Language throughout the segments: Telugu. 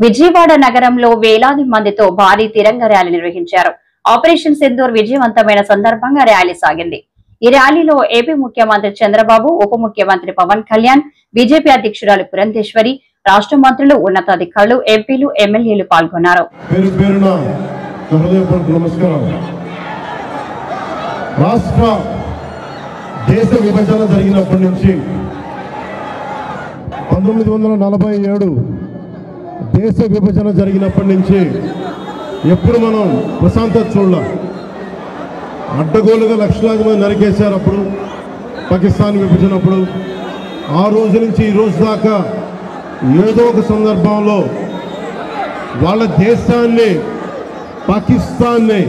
విజయవాడ నగరంలో వేలాది మందితో భారీ తిరంగ ర్యాలీ నిర్వహించారు. ఆపరేషన్ సింధూర్ విజయవంతమైన సందర్భంగా ర్యాలీ సాగింది. ఈ ర్యాలీలో ఏపీ ముఖ్యమంత్రి చంద్రబాబు, ఉప ముఖ్యమంత్రి పవన్ కళ్యాణ్, బీజేపీ అధ్యక్షురాలు పురంధేశ్వరి, రాష్ట్ర మంత్రులు, ఉన్నతాధికారులు, ఎంపీలు, ఎమ్మెల్యేలు పాల్గొన్నారు. రాష్ట్ర దేశ విభజన జరిగినప్పటి నుంచి 1947 దేశ విభజన జరిగినప్పటి నుంచి ఎప్పుడు మనం ప్రశాంతత చూడలేం. అడ్డగోలుగా లక్షలాది మంది నరికేశారు. అప్పుడు పాకిస్తాన్ విభజనప్పుడు ఆ రోజు నుంచి ఈ రోజు దాకా ఏదో ఒక సందర్భంలో వాళ్ళ దేశాన్ని, పాకిస్తాన్ని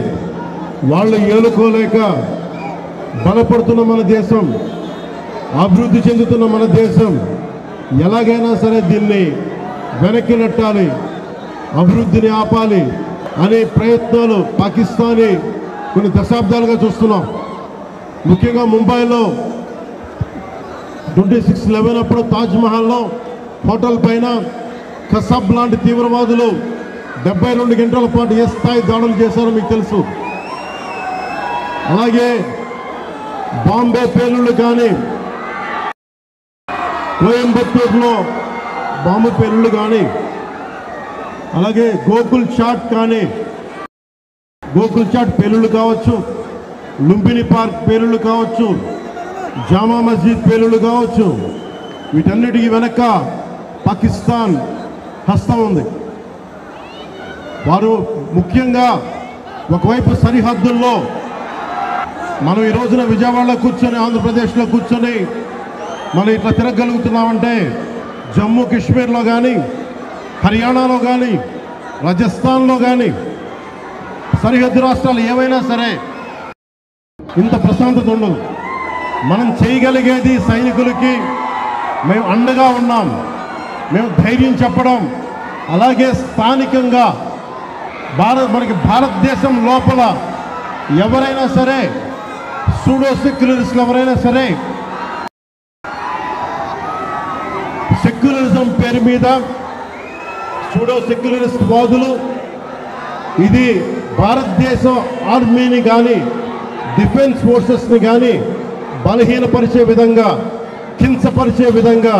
వాళ్ళు ఏలుకోలేక బలపడుతున్న మన దేశం, అభివృద్ధి చెందుతున్న మన దేశం ఎలాగైనా సరే దీన్ని వెనక్కి నెట్టాలి, అభివృద్ధిని ఆపాలి అనే ప్రయత్నాలు పాకిస్తానీ కొన్ని దశాబ్దాలుగా చూస్తున్నాం. ముఖ్యంగా ముంబైలో 26/11 అప్పుడు తాజ్మహల్లో హోటల్ పైన కసబ్ లాంటి తీవ్రవాదులు 72 గంటల పాటు ఏ స్థాయి దాడులు చేశారో మీకు తెలుసు. అలాగే బాంబే పేలుళ్ళు కానీ, కోయంబత్తూరులో బాంబు పేలుళ్ళు కానీ, అలాగే గోకుల్ చాట్ కానీ, గోకుల్ చాట్ పేలుళ్ళు కావచ్చు, లుంబిని పార్క్ పేలుళ్ళు కావచ్చు, జామా మస్జిద్ పేలుళ్ళు కావచ్చు, వీటన్నిటికీ వెనక పాకిస్తాన్ హస్తం ఉంది. వారు ముఖ్యంగా ఒకవైపు సరిహద్దుల్లో మనం ఈ రోజున విజయవాడలో కూర్చొని, ఆంధ్రప్రదేశ్లో కూర్చొని మనం ఇట్లా తిరగలుగుతున్నామంటే జమ్మూ కాశ్మీర్లో కానీ, హర్యానాలో కానీ, రాజస్థాన్లో కానీ, సరిహద్దు రాష్ట్రాలు ఏవైనా సరే ఇంత ప్రశాంతత ఉండదు. మనం చేయగలిగేది సైనికులకి మేము అండగా ఉన్నాం, మేము ధైర్యం చెప్పడం, అలాగే స్థానికంగా మనకి భారతదేశం లోపల ఎవరైనా సరే సూడో సెక్యులరిస్టులు ఎవరైనా సరే సెక్యులరిజం పేరు మీద సూడో సెక్యులరిస్ట్ వాదులు ఇది భారతదేశం ఆర్మీని కానీ, డిఫెన్స్ ఫోర్సెస్ని కానీ బలహీనపరిచే విధంగా, కించపరిచే విధంగా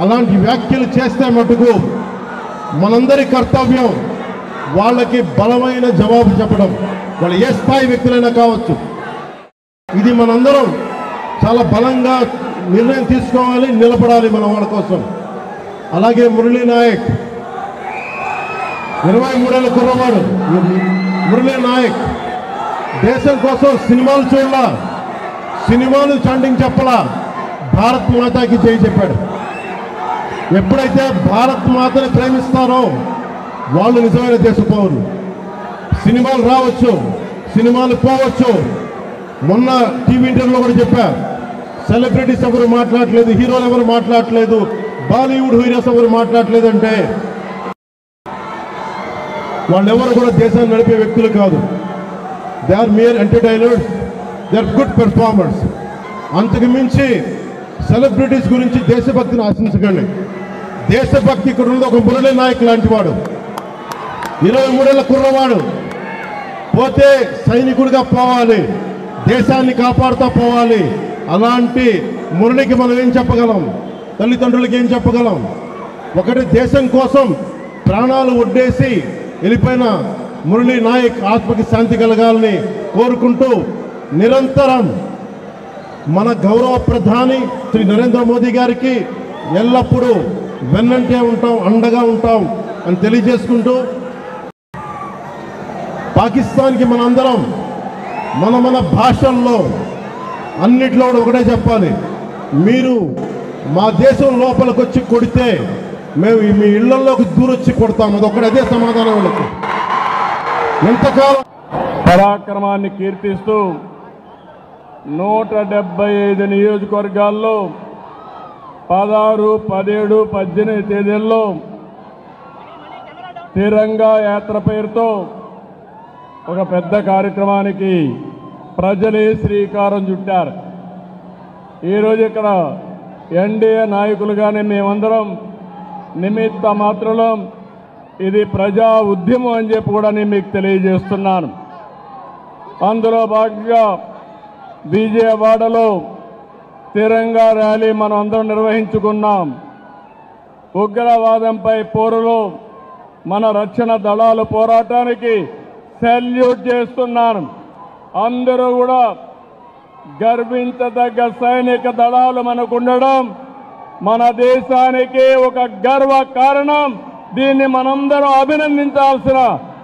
అలాంటి వ్యాఖ్యలు చేస్తే మటుకు మనందరి కర్తవ్యం వాళ్ళకి బలమైన జవాబు చెప్పడం. వాళ్ళు ఏ స్థాయి వ్యక్తులైనా కావచ్చు. ఇది మనందరం చాలా బలంగా నిర్ణయం తీసుకోవాలి, నిలబడాలి మన వాళ్ళ కోసం. అలాగే మురళీ నాయక్ 23 ఏళ్ళ కుర్రవాడు. మురళీ నాయక్ దేశం కోసం సినిమాలు చూడలా, సినిమాలు చండింగ్ చెప్పలా, భారత్ మాతాకి జై చెప్పాడు. ఎప్పుడైతే భారత్ మాతని ప్రేమిస్తారో వాళ్ళు నిజమైన దేశ పౌరులు. సినిమాలు రావచ్చు, సినిమాలు పోవచ్చు. మొన్న టీవీ ఇంటర్వ్యూలో కూడా చెప్పా, సెలబ్రిటీస్ ఎవరు మాట్లాడలేదు, హీరోలు ఎవరు మాట్లాడలేదు, బాలీవుడ్ హీరోస్ ఎవరు మాట్లాడలేదు అంటే వాళ్ళెవరు కూడా దేశాన్ని నడిపే వ్యక్తులు కాదు. They are mere entertainers, they are good performers. అంతకు మించి సెలబ్రిటీస్ గురించి దేశభక్తిని ఆశించకండి. దేశభక్తి ఇక్కడ ఉన్నది ఒక మురళీ నాయక్ లాంటి వాడు, 23 ఏళ్ళ కుర్రవాడు. పోతే సైనికుడిగా పోవాలి, దేశాన్ని కాపాడుతూ పోవాలి. అలాంటి మురళికి మనం ఏం చెప్పగలం? తల్లిదండ్రులకి ఏం చెప్పగలం? ఒకటి దేశం కోసం ప్రాణాలు ఒడ్డేసి వెళ్ళిపోయిన మురళీ నాయక్ ఆత్మకి శాంతి కలగాలని కోరుకుంటూ నిరంతరం మన గౌరవ ప్రధాని శ్రీ నరేంద్ర మోదీ గారికి ఎల్లప్పుడూ వెన్నంటే ఉంటాం, అండగా ఉంటాం అని తెలియజేసుకుంటూ, పాకిస్తాన్కి మనందరం మన భాషల్లో అన్నిట్లో ఒకటే చెప్పాలి, మీరు మా దేశం లోపలికి వచ్చి కొడితే మేము మీ ఇళ్లలోకి దూరొచ్చి కొడతాం. అదే సమాధానం వాళ్ళకి. ఎంతకాలం పరాక్రమాన్ని కీర్తిస్తూ 175 నియోజకవర్గాల్లో 16, 17, 18 తేదీల్లో తిరంగా యాత్ర పేరుతో ఒక పెద్ద కార్యక్రమానికి ప్రజలే శ్రీకారం చుట్టారు. ఈరోజు ఇక్కడ ఎన్డీఏ నాయకులుగానే మేమందరం నిమిత్త మాత్రం ఇది ప్రజా ఉద్యమం అని చెప్పి కూడా నేను మీకు తెలియజేస్తున్నాను. అందులో భాగంగా విజయవాడలో తిరంగా ర్యాలీ మనం అందరం నిర్వహించుకున్నాం. ఉగ్రవాదంపై పోరులో మన రక్షణ దళాలు పోరాటానికి సెల్యూట్ చేస్తున్నాను. అందరూ కూడా గర్వించదగ్గ సైనిక దళాలు మనకు ఉండడం మన దేశానికి ఒక గర్వ కారణం. దీన్ని మనందరం అభినందించాల్సిన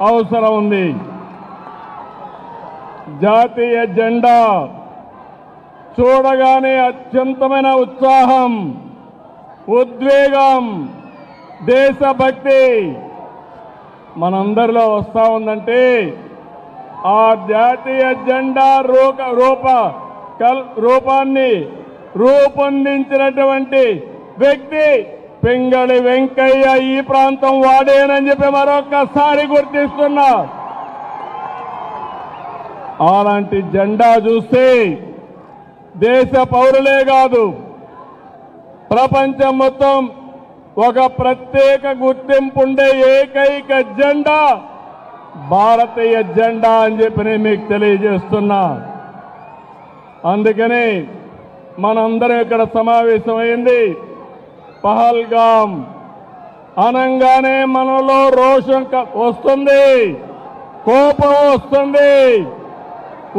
అవసరం ఉంది. జాతీయ జెండా చూడగానే అత్యంతమైన ఉత్సాహం, ఉద్వేగం, దేశభక్తి మనందరిలో వస్తా ఉందంటే ఆ జాతీయ జెండా రూపాన్ని రూపొందించినటువంటి వ్యక్తి పింగళి వెంకయ్య ఈ ప్రాంతం వాడేనని చెప్పి మరొకసారి గుర్తిస్తున్నా. అలాంటి జెండా చూస్తే దేశ పౌరులే కాదు ప్రపంచం మొత్తం ఒక ప్రత్యేక గుర్తింపు ఉండే ఏకైక జెండా భారతీయ జెండా అని చెప్పి నేను మీకు తెలియజేస్తున్నా. అందుకని మనందరం ఇక్కడ సమావేశమైంది. పహల్గాం అనంగానే మనలో రోషం వస్తుంది, కోపం వస్తుంది,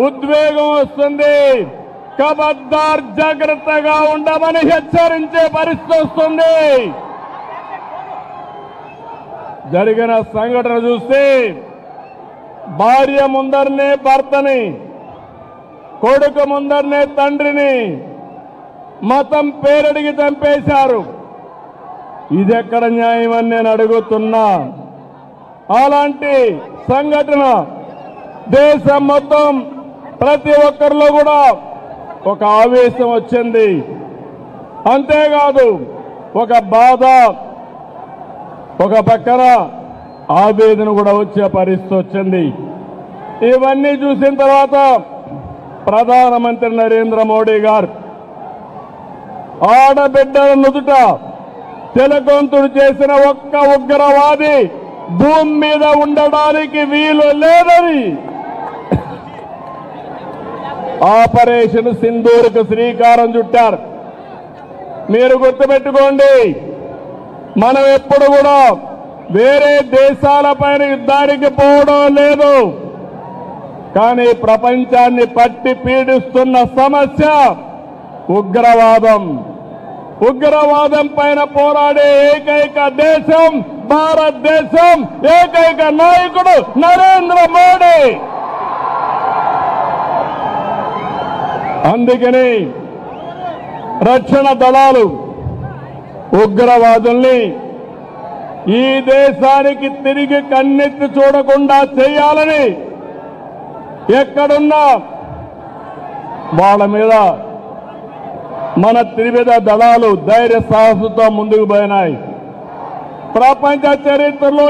ఉద్వేగం వస్తుంది. ఖబర్దార్ జాగ్రత్తగా ఉండమని హెచ్చరించే పరిస్థితి వస్తుంది. జరిగిన సంఘటన చూస్తే భార్య ముందరనే భర్తని, కొడుకు ముందరనే తండ్రిని మతం పేరడిగి చంపేశారు. ఇదెక్కడ న్యాయం అని నేను అడుగుతున్నా. అలాంటి సంఘటన దేశం మొత్తం ప్రతి ఒక్కరిలో కూడా ఒక ఆవేశం వచ్చింది. అంతేకాదు ఒక బాధ, ఒక పక్కన ఆవేదన కూడా వచ్చే పరిస్థితి వచ్చింది. ఇవన్నీ చూసిన తర్వాత ప్రధానమంత్రి నరేంద్ర మోడీ గారు ఆడబిడ్డల నుదుట తిలకంతుడు చేసిన ఒక్క ఉగ్రవాది భూమి మీద ఉండడానికి వీలు లేదని ఆపరేషన్ సింధూర్కు శ్రీకారం చుట్టారు. మీరు గుర్తుపెట్టుకోండి, మనం ఎప్పుడు కూడా వేరే దేశాలపైన యుద్ధానికి పోవడం లేదు. కానీ ప్రపంచాన్ని పట్టి పీడిస్తున్న సమస్య ఉగ్రవాదం. ఉగ్రవాదం పైన పోరాడే ఏకైక దేశం భారతదేశం, ఏకైక నాయకుడు నరేంద్ర మోడీ. అందుకని రక్షణ దళాలు ఉగ్రవాదుల్ని ఈ దేశానికి తిరిగి కన్నెత్తి చూడకుండా చేయాలని ఎక్కడున్నా వాళ్ళ మీద మన త్రివిధ దళాలు ధైర్య సాహసంతో ముందుకు పోయినాయి. ప్రపంచ చరిత్రలో